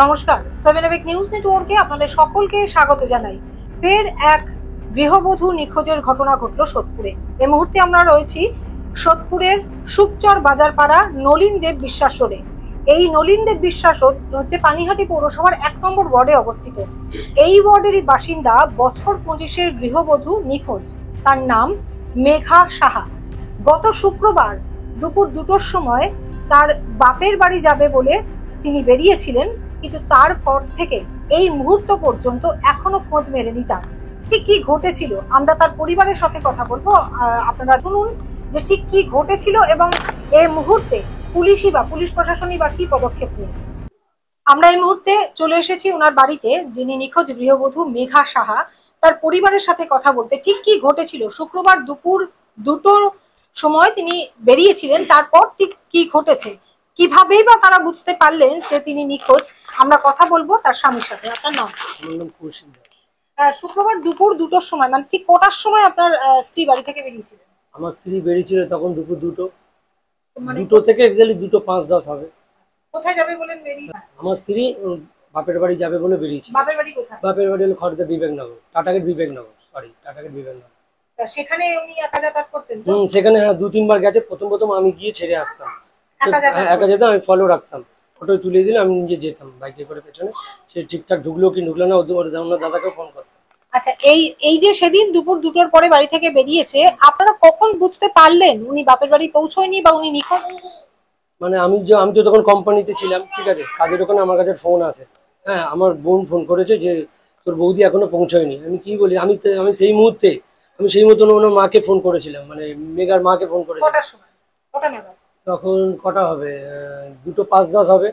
নমস্কার, 7 নিউজ নেটওয়ার্কে আপনাদের সকলকে স্বাগত জানাই। ফের এক গৃহবধূ নিখোঁজের ঘটনা ঘটল সোদপুরে। এই মুহূর্তে আমরা রয়েছি সোদপুরের সুকচর বাজারপাড়া নলিন দেব বিশ্বাস রোডে। এই নলিন দেব বিশ্বাস রোড হচ্ছে পানিহাটি পৌরসভার 1 নম্বর ওয়ার্ডে অবস্থিত। এই ওয়ার্ডেরই বাসিন্দা বছর 25-এর গৃহবধূ নিখোঁজ। তার নাম মেঘা সাহা। গত শুক্রবার দুপুর 2টোর সময় তার বাপের বাড়ি যাবে বলে তিনি বেরিয়েছিলেন, কিন্তু তারপর থেকে এই মুহূর্ত পর্যন্ত এখনো খোঁজ মেলেনি তার। ঠিক কি ঘটেছিল আমরা তার পরিবারের সাথে কথা বলবো। আপনারা শুনুন যে ঠিক কি ঘটেছিল এবং এই মুহূর্তে পুলিশ প্রশাসনই বা কি পদক্ষেপ নিয়েছে। আমরা এই মুহূর্তে চলে এসেছি ওনার বাড়িতে, যিনি নিখোঁজ গৃহবধূ মেঘা সাহা, তার পরিবারের সাথে কথা বলতে। ঠিক কি ঘটেছিল শুক্রবার দুপুর 2টোর সময় তিনি বেরিয়েছিলেন, তারপর ঠিক কি ঘটেছে, কিভাবেই বা তারা বুঝতে পারলেন যে তিনি নিখোঁজ, আমরা কথা বলবো তার স্বামীর সাথে। আপনার নাম? শুক্রবার দুপুর 2টোর সময়, মানে ঠিক কটার সময় আপনার স্ত্রী বাড়ি থেকে বেরিয়েছিলেন? আমার স্ত্রী বেরিয়েছিল তখন দুপুর 2টো, মানে 2টো থেকে এক্স্যাক্টলি 2:05 হবে। কোথায় যাবে বলেন বেরিয়েছে? আমার স্ত্রী বাপের বাড়ি যাবে বলে বেরিয়েছে। বাপের বাড়ি কোথায়? বাপের বাড়ি হলো খড়দা বিবেকনগর, টাটাগেট বিবেকনগর। সেখানে উনি একা যাতায়াত করতেন? সেখানে হ্যাঁ 2-3 বার গেছে। প্রথম আমি গিয়ে ছেড়ে আসতাম, একা যেতাম, আমি ফলো রাখতাম, ফটো তুলে দিলে আমি নিজে যেতাম বাইকে করে পেছনে। সে ঠিকঠাক ঢুকলো কি ঢুকলো না ওনার দাদাকে ফোন করতাম। আচ্ছা, এই যে সেদিন দুপুর 2টোর পরে বাড়ি থেকে বেরিয়েছে, আপনারা কখন বুঝতে পারলেন উনি বাপের বাড়ি পৌঁছয়নি বা উনি নিখোঁজ? মানে আমি তো তখন কোম্পানিতে ছিলাম, ঠিক আছে, কাজের ওখানে আমার কাছে ফোন আসে। হ্যাঁ, আমার বোন ফোন করেছে যে তোর বৌদি এখনো পৌঁছয়নি। আমি কি বলি, আমি সেই মুহূর্তে ওনার মাকে ফোন করেছিলাম, মানে মেঘার মাকে ফোন করেছিলাম। তখন কটা হবে, 2:05 হবে।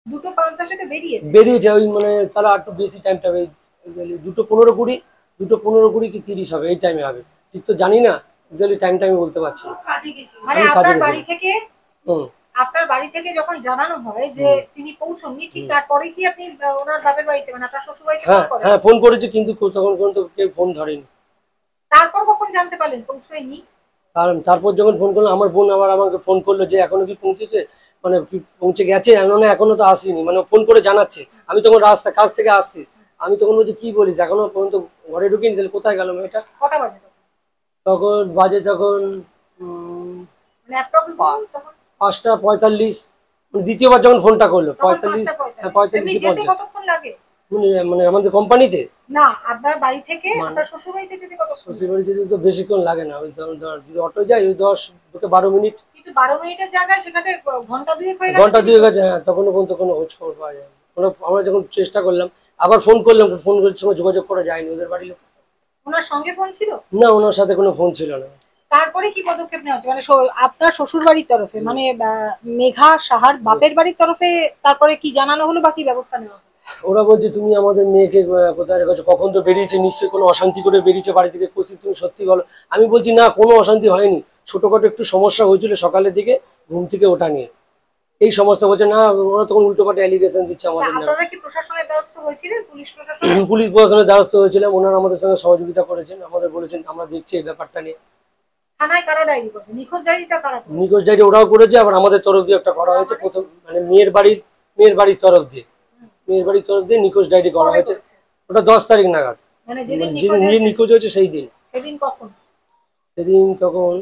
2:05 বেরিয়েছে ওই, মানে তারা একটু বেশি টাইমটা 2:15-20, 2:15-20 কি 30 হবে, এই টাইমে হবে। ঠিক তো জানি না, এক্স্যাক্টলি টাইমটা আমি বলতে পারছি না। মানে আপনার বাড়ি থেকে যখন জানানো হয় যে তিনি পৌঁছননি, ঠিক তারপরে কি আপনি ওনার বাপের বাড়িতে, মানে আপনার শ্বশুর বাড়িতে ফোন করেন? হ্যাঁ, ফোন করেছি, কিন্তু তখন পর্যন্ত কেউ ফোন ধরেনি। তারপর কখন জানতে পারলেন পৌঁছয়নি? তারপর যখন ফোন করলাম, আমার বোন আমাকে ফোন করলো যে এখনো কি পৌঁছেছে, মানে পৌঁছে গেছে, এখনো তো আসেনি, মানে ফোন করে জানাচ্ছে। আমি তখন কাজ থেকে আসছি, আমি তখন বলছি কি বলিস, এখনো পর্যন্ত ঘরে ঢুকিনি, তাহলে কোথায় গেল মেয়েটা? কটা বাজে তখন? মানে 5:45। দ্বিতীয়বার যখন ফোনটা করলো 45 কতক্ষণ লাগে? মানে আমাদের কোম্পানিতে না, আপনার বাড়ি থেকে আপনার শ্বশুর বাড়িতে যেতে কতক্ষণ? শ্বশুর বাড়ি যেতে তো বেশিক্ষণ লাগে না, ওই যদি অটো যাই ওই 10-12 মিনিট। কিন্তু 12 মিনিটের জায়গায় সেখানে ঘন্টা দুয়েক হয়ে গেছে। হ্যাঁ, তখনও পর্যন্ত কোনো খোঁজ খবর পাওয়া যায় না। আমরা যখন চেষ্টা করলাম, আবার ফোন করলাম, ফোন করার সময় যোগাযোগ করা যায়নি ওদের বাড়ির লোক। ওনার সঙ্গে ফোন ছিল না, ওনার সাথে কোনো ফোন ছিল না। তারপরে কি পদক্ষেপ নেওয়া হচ্ছে, মানে আপনার শ্বশুর বাড়ির তরফে, মানে মেঘা সাহার বাপের বাড়ির তরফে তারপরে কি জানানো হলো বা কি ব্যবস্থা নেওয়া হলো? ওরা বলছে তুমি আমাদের মেয়েকে কোথায় রেখেছো, কখন তো বেরিয়েছে, নিশ্চয়ই কোনো অশান্তি করে বেরিয়েছে বাড়ি থেকে, তুমি সত্যি বলো। আমি বলছি না, কোনো অশান্তি হয়নি, ছোটখাটো একটু সমস্যা হয়েছিল সকালের দিকে ঘুম থেকে ওঠা নিয়ে, এই সমস্যা। বলছে না, ওরা তখন উল্টোপাল্টা অ্যালিগেশন দিচ্ছে আমাদের। আপনারা কি প্রশাসনের দ্বারস্থ হয়েছিলেন? পুলিশ প্রশাসনের দ্বারস্থ হয়েছিলাম, ওনারা আমাদের সঙ্গে সহযোগিতা করেছেন, আমাদের বলেছেন আমরা দেখছি এই ব্যাপারটা নিয়ে। থানায় কারা ডায়েরি করেছে? নিখোঁজ ডায়েরি ওরাও করেছে, আবার আমাদের তরফ দিয়ে একটা করা হয়েছে। প্রথম মানে মেয়ের বাড়ির তরফ দিয়ে নিখোঁজ ডায়েরি করা হয়েছে। ওটা 10 তারিখ নাগাদ, মানে যেদিন নিখোঁজ হয়েছে সেই দিন। সেদিন তখন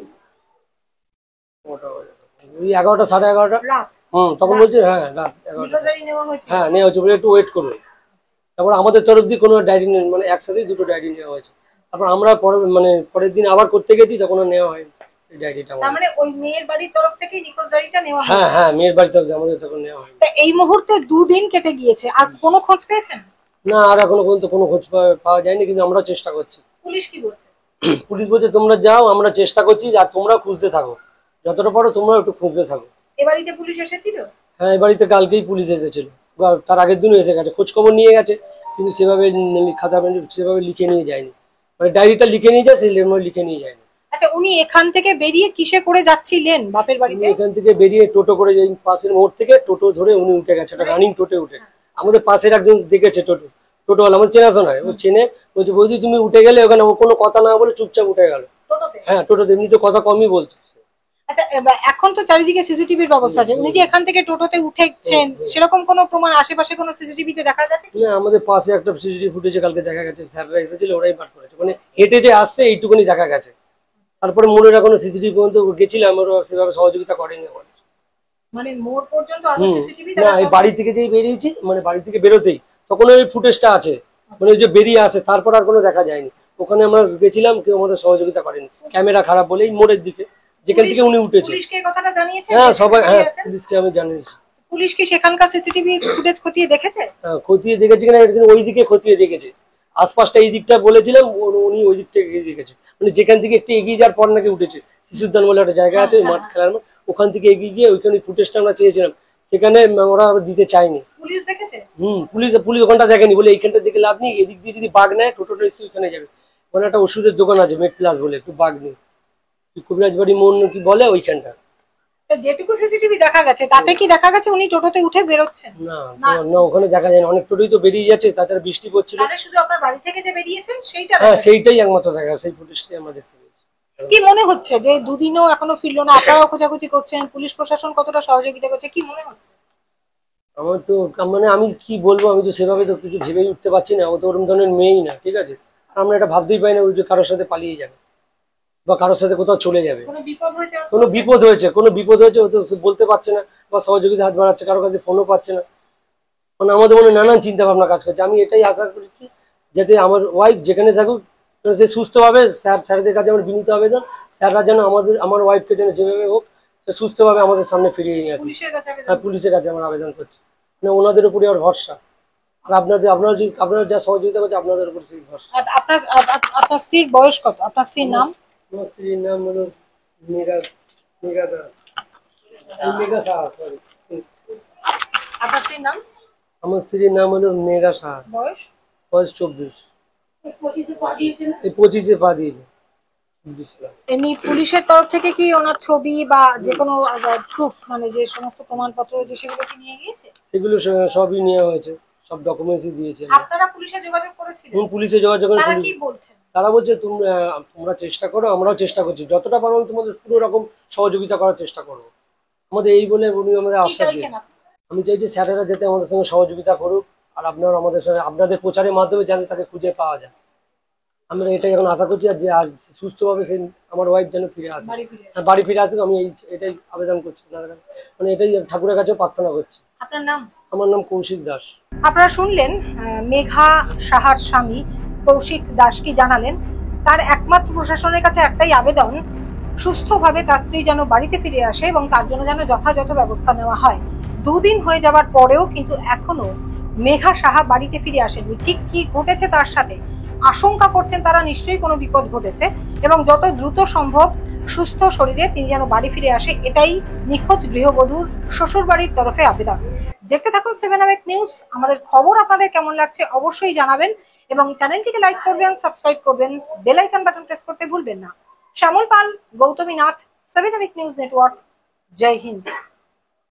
11টা 11:30। তখন বলছে হ্যাঁ রাত 11টা। হ্যাঁ, নেওয়া হয়েছে, বলে একটু ওয়েট করবে। তারপর আমাদের তরফ দিয়ে কোনো ডায়েরি নেই, মানে একসাথেই 2টো ডায়েরি নেওয়া হয়েছে। তারপর আমরা পরের দিন আবার করতে গেছি, তখন নেওয়া হয়নি সেই ডায়েরিটা। মানে ওই মেয়ের বাড়ির তরফ থেকে নিখোঁজ ডায়েরিটা নেওয়া হয়েছে? হ্যাঁ, মেয়ের বাড়ির তরফ থেকে আমাদের তখন নেওয়া হয়নি। এই মুহূর্তে 2 দিন কেটে গিয়েছে, আর কোনো খোঁজ পেয়েছেন? না, আর এখনো পর্যন্ত কোনো খোঁজ পাওয়া যায়নি, কিন্তু আমরা চেষ্টা করছি। পুলিশ কি বলছে? পুলিশ বলছে তোমরা যাও, আমরা চেষ্টা করছি, আর তোমরা খুঁজতে থাকো, যতটা পারো তোমরা একটু খুঁজতে থাকো। এ বাড়িতে পুলিশ এসেছিল? হ্যাঁ, এ বাড়িতে কালকেই পুলিশ এসেছিল, তার আগের দিনও এসে গেছে, খোঁজ খবর নিয়ে গেছে, কিন্তু সেভাবে সেভাবে লিখে নিয়ে যায়নি, মানে ডায়েরিটা লিখে নিয়ে যায়, সেই লিখে নিয়ে যায়নি। আচ্ছা, উনি এখান থেকে বেরিয়ে কিসে করে যাচ্ছিলেন বাপের বাড়িতে? এখান থেকে বেরিয়ে টোটো করে, পাশের মোড় থেকে টোটো ধরে উনি উঠে গেছে, ওটা রানিং টোটে উঠে। আমাদের পাশের একজন দেখেছে, টোটোওয়ালা আমার চেনাশোনা, ও চেনে, বলছে বৌদি তুমি উঠে গেলে, ওখানে ও কোনো কথা না বলে চুপচাপ উঠে গেল। হ্যাঁ, টোটোতে এমনি তো কথা কমই বলছে। আচ্ছা, এখন তো চারিদিকে সিসিটিভির ব্যবস্থা আছে, উনি যে এখান থেকে টোটোতে উঠেছেন সেরকম কোনো প্রমাণ আশেপাশে কোনো সিসিটিভিতে দেখা গেছে? না, আমাদের পাশে একটা সিসিটিভি ফুটেজে কালকে দেখা গেছে, স্যাররা এসেছিল, ওরাই বার করেছে, মানে হেঁটে যে আসছে এইটুকুনি দেখা গেছে। তারপরে মোড়ের এখনো সিসিটিভি পর্যন্ত গেছিলাম, ওরা সেভাবে সহযোগিতা করেনি আমার। মানে মোড় পর্যন্ত আদৌ সিসিটিভি না, এই বাড়ি থেকে যেই বেরিয়েছি, মানে বাড়ি থেকে বেরোতেই তখন ওই ফুটেজটা আছে, মানে ওই যে বেরিয়ে আসে, তারপর আর কোনো দেখা যায়নি। ওখানে আমরা গেছিলাম, কেউ আমাদের সহযোগিতা করেনি, ক্যামেরা খারাপ বলেই। মোড়ের দিকে যেখান থেকে উনি উঠেছে, পুলিশকে এই কথাটা জানিয়েছেন? হ্যাঁ সবাই, হ্যাঁ পুলিশকে আমি জানিয়েছি। পুলিশ কি সেখানকার সিসিটিভি ফুটেজ খতিয়ে দেখেছে? হ্যাঁ, খতিয়ে দেখেছি কিনা একদিন ওই দিকে খতিয়ে দেখেছে, আশপাশটা এই দিকটা বলেছিলাম, উনি ওই দিক থেকে এগিয়ে দেখেছে, মানে যেখান থেকে একটু এগিয়ে যাওয়ার পর নাকি উঠেছে। শিশুদ্যান বলে একটা জায়গা আছে, মাঠ খেলার মাঠ, ওখান থেকে এগিয়ে গিয়ে ওইখানে ফুটেজটা আমরা চেয়েছিলাম, সেখানে ওরা দিতে চায়নি। পুলিশ দেখেছে? পুলিশ পুলিশ ওখানটা দেখেনি, বলে এইখানটা দেখে লাভ নেই, এদিক দিয়ে যদি বাঘ নেয় টোটোটা এসে ওইখানে যাবে। মানে একটা ওষুধের দোকান আছে মেড প্লাস বলে, একটু বাঘ নেই, কবিরাজ বাড়ি মন কি বলে ওইখানটা। যেটুকু সিসিটিভি দেখা গেছে তাতে কি দেখা গেছে উনি টোটোতে উঠে বেরোচ্ছেন? না না, ওখানে দেখা যায় না, অনেক টোটোই তো বেরিয়ে যাচ্ছে, তাছাড়া বৃষ্টি পড়ছিল। তাহলে শুধু আপনার বাড়ি থেকে যে বেরিয়েছেন সেইটা? হ্যাঁ, সেইটাই একমাত্র দেখা, সেই ফুটেজটাই আমরা দেখতে পেয়েছি। কি মনে হচ্ছে যে দুদিনও এখনো ফিরলো না, আপনারাও খোঁজাখুঁজি করছেন, পুলিশ প্রশাসন কতটা সহযোগিতা করছে, কি মনে হচ্ছে? আমার তো মানে আমি কি বলবো, আমি তো সেভাবে তো কিছু ভেবেই উঠতে পারছি না। ও তো ওরকম ধরনের মেয়েই না, ঠিক আছে। আমরা এটা ভাবতেই পাই না ওই যে কারোর সাথে পালিয়ে যাবে বা কারোর সাথে কোথাও চলে যাবে। কোনো বিপদ হয়েছে? কোনো বিপদ হয়েছে ও তো বলতে পারছে না, বা সহযোগিতা হাত বাড়াচ্ছে, কারোর কাছে ফোনও পাচ্ছে না। মানে আমাদের মনে নানান চিন্তা ভাবনা কাজ করছে। আমি এটাই আশা করছি যাতে আমার ওয়াইফ যেখানে থাকুক সে সুস্থভাবে, স্যারদের কাছে আমার বিনীত আবেদন, স্যাররা যেন আমার ওয়াইফকে যেন যেভাবে হোক সে সুস্থভাবে আমাদের সামনে ফিরিয়ে নিয়ে আসে। হ্যাঁ, পুলিশের কাছে আমার আবেদন করছি, মানে ওনাদের উপরে আমার ভরসা, আর আপনারা যা সহযোগিতা করছে আপনাদের উপর সেই ভরসা। আপনার স্ত্রীর বয়স কত? আপনার স্ত্রীর নাম? আমার স্ত্রীর নাম হলো মেঘা দাস, মেঘা সাহা, সরি। আপনার স্ত্রীর নাম? আমার স্ত্রীর নাম হলো মেঘা সাহা। বয়স? বয়স 24। এই 25-এ পা দিয়েছে। এমনি পুলিশের তরফ থেকে কি ওনার ছবি বা যে কোনো প্রুফ, মানে যে সমস্ত প্রমাণপত্র যে সেগুলো কি নিয়ে গিয়েছে? সেগুলো সবই নেওয়া হয়েছে, সব ডকুমেন্টসই দিয়েছে। আপনারা পুলিশে যোগাযোগ করেছিলেন? পুলিশে যোগাযোগ করে, তারা কি বলছেন? তারা বলছে তোমরা চেষ্টা করো, আমরাও চেষ্টা করছি, যতটা পারবো তোমাদের পুরো রকম সহযোগিতা করার চেষ্টা করবো। আমাদের এই বলে উনি আমাদের আশ্বাস দিয়েছেন। আমি চাইছি স্যারেরা যাতে আমাদের সঙ্গে সহযোগিতা করুক, আর আপনারা আমাদের সঙ্গে আপনাদের প্রচারের মাধ্যমে যাতে তাকে খুঁজে পাওয়া যায়। আমরা এটাই এখন আশা করছি, আর সুস্থভাবে সেই আমার ওয়াইফ যেন ফিরে আসে, বাড়ি ফিরে আসুক। আমি এটাই আবেদন করছি, মানে এটাই ঠাকুরের কাছেও প্রার্থনা করছি। আপনার নাম? আমার নাম কৌশিক দাস। আপনারা শুনলেন মেঘা সাহার স্বামী কৌশিক দাস কি জানালেন। তার একমাত্র প্রশাসনের কাছে একটাই আবেদন, সুস্থভাবে তার স্ত্রী যেন বাড়িতে ফিরে আসে এবং তার জন্য যেন যথাযথ ব্যবস্থা নেওয়া হয়। দুদিন হয়ে যাবার পরেও কিন্তু এখনো মেঘা সাহা বাড়িতে ফিরে আসেনি। ঠিক কি ঘটেছে তার সাথে আশঙ্কা করছেন তারা, নিশ্চয়ই কোনো বিপদ ঘটেছে, এবং যত দ্রুত সম্ভব সুস্থ শরীরে তিনি যেন বাড়ি ফিরে আসে, এটাই নিখোঁজ গৃহবধূর শ্বশুর বাড়ির তরফে আবেদন। দেখতে থাকুন 7 আওয়ার নিউজ। আমাদের খবর আপনাদের কেমন লাগছে অবশ্যই জানাবেন, এবং চ্যানেলটিকে লাইক করবেন, সাবস্ক্রাইব করবেন, বেল আইকন বাটন প্রেস করতে ভুলবেন না। Shyamal Pal, Gautami Nath, 7 hour news network. Jai Hind.